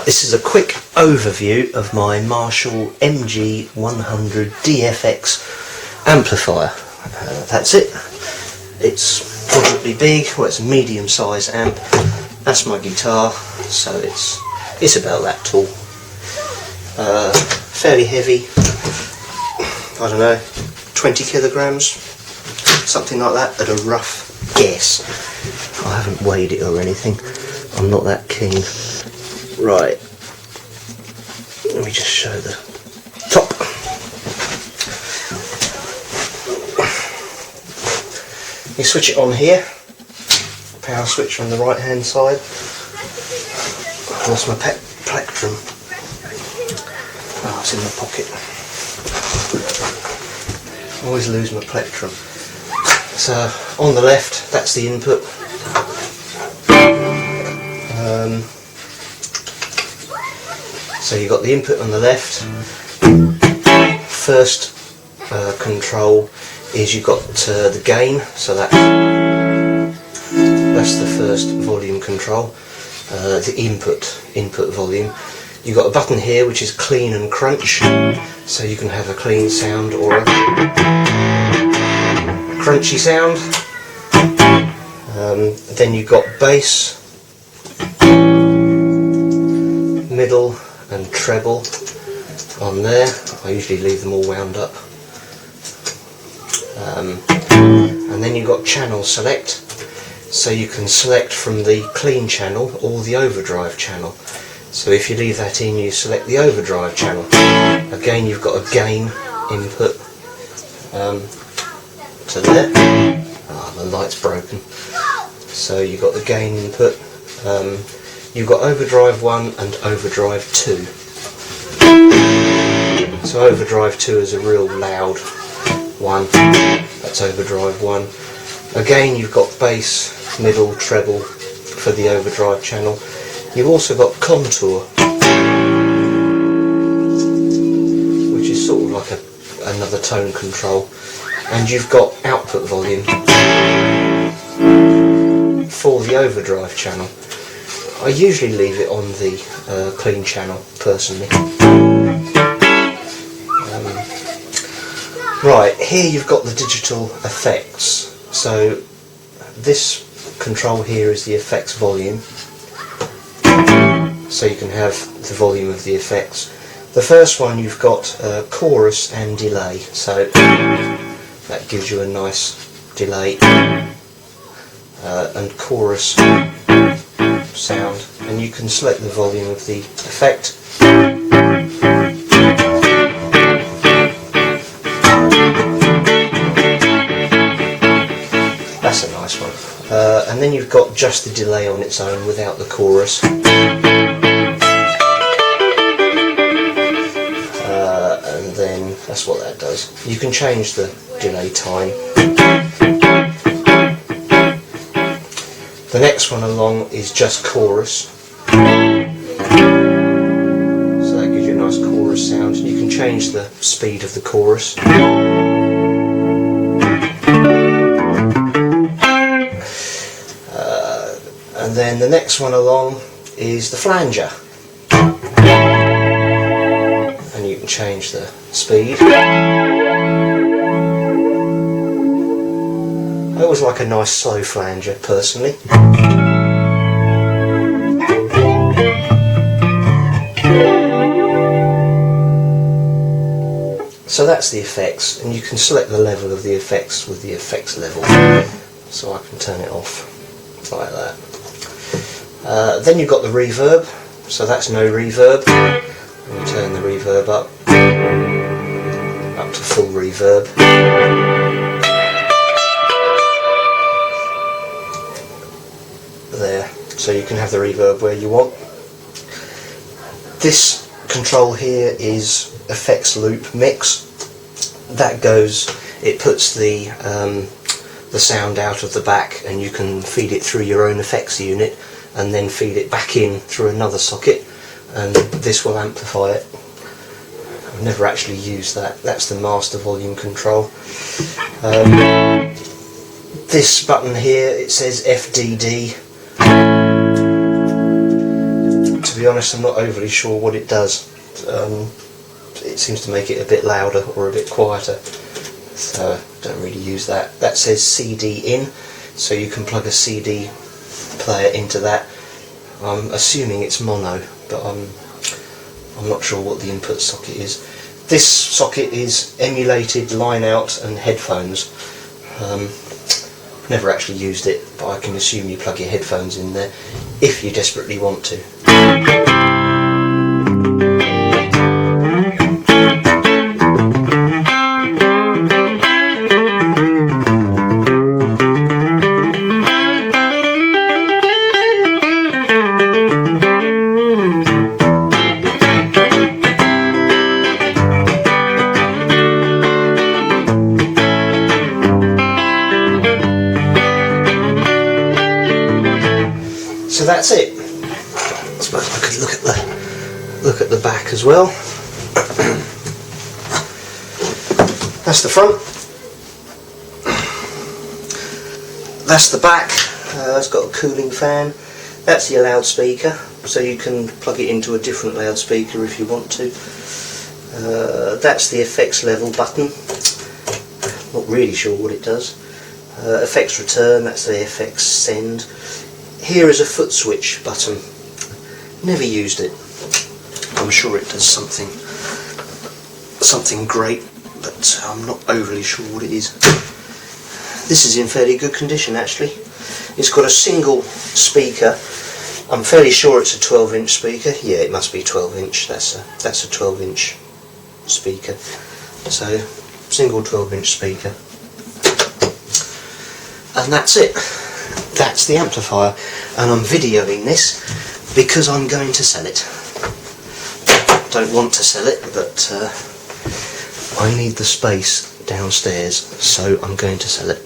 This is a quick overview of my Marshall MG100 DFX amplifier. That's it. It's moderately big, well, it's a medium size amp. That's my guitar, so it's about that tall. Fairly heavy, I don't know, 20 kilograms, something like that at a rough guess. I haven't weighed it or anything, I'm not that keen. Right, let me just show the top. You switch it on here, power switch on the right hand side. I lost my plectrum. Oh, it's in my pocket. I always lose my plectrum. So on the left, that's the input. So you've got the input on the left. First control is you've got the gain, so that's the first volume control. The input volume. You've got a button here which is clean and crunch, so you can have a clean sound or a crunchy sound. Then you've got bass, middle and treble on there. I usually leave them all wound up. And then you've got channel select, so you can select from the clean channel or the overdrive channel. So if you leave that in, you select the overdrive channel. Again, you've got a gain input to there. Oh, the light's broken. So you've got the gain input. You've got overdrive 1 and overdrive 2. So overdrive 2 is a real loud one. That's overdrive 1. Again, you've got bass, middle, treble for the overdrive channel. You've also got contour, which is sort of like another tone control. And you've got output volume for the overdrive channel. I usually leave it on the clean channel, personally. Right, here you've got the digital effects. So this control here is the effects volume. So you can have the volume of the effects. The first one you've got chorus and delay. So that gives you a nice delay and chorus sound, and you can select the volume of the effect. That's a nice one. And then you've got just the delay on its own without the chorus. And then that's what that does. You can change the delay time. The next one along is just chorus. So that gives you a nice chorus sound. You can change the speed of the chorus. And then the next one along is the flanger. And you can change the speed. I always like a nice slow flanger, personally. So that's the effects, and you can select the level of the effects with the effects level. So I can turn it off like that. Then you've got the reverb, so that's no reverb. And you turn the reverb up to full reverb. There, so you can have the reverb where you want. This control here is effects loop mix. That goes, it puts the sound out of the back, and you can feed it through your own effects unit and then feed it back in through another socket, and this will amplify it. I've never actually used that. That's the master volume control. This button here, it says FDD. To to be honest, I'm not overly sure what it does. It seems to make it a bit louder or a bit quieter, so I don't really use that. That says CD in, so you can plug a CD player into that. I'm assuming it's mono, but I'm not sure what the input socket is. This socket is emulated line out and headphones. Never actually used it, but I can assume you plug your headphones in there if you desperately want to. So that's it. I suppose I could look at the back as well. That's the front. That's the back. It's got a cooling fan. That's your loudspeaker, so you can plug it into a different loudspeaker if you want to. That's the effects level button. Not really sure what it does. Effects return. That's the effects send. Here is a foot switch button. Never used it. I'm sure it does something great, but I'm not overly sure what it is. This is in fairly good condition actually. It's got a single speaker. I'm fairly sure it's a 12-inch speaker. Yeah, it must be 12-inch. That's a 12-inch speaker. So single 12-inch speaker. And that's it. That's the amplifier, and I'm videoing this because I'm going to sell it. Don't want to sell it, but I need the space downstairs, so I'm going to sell it.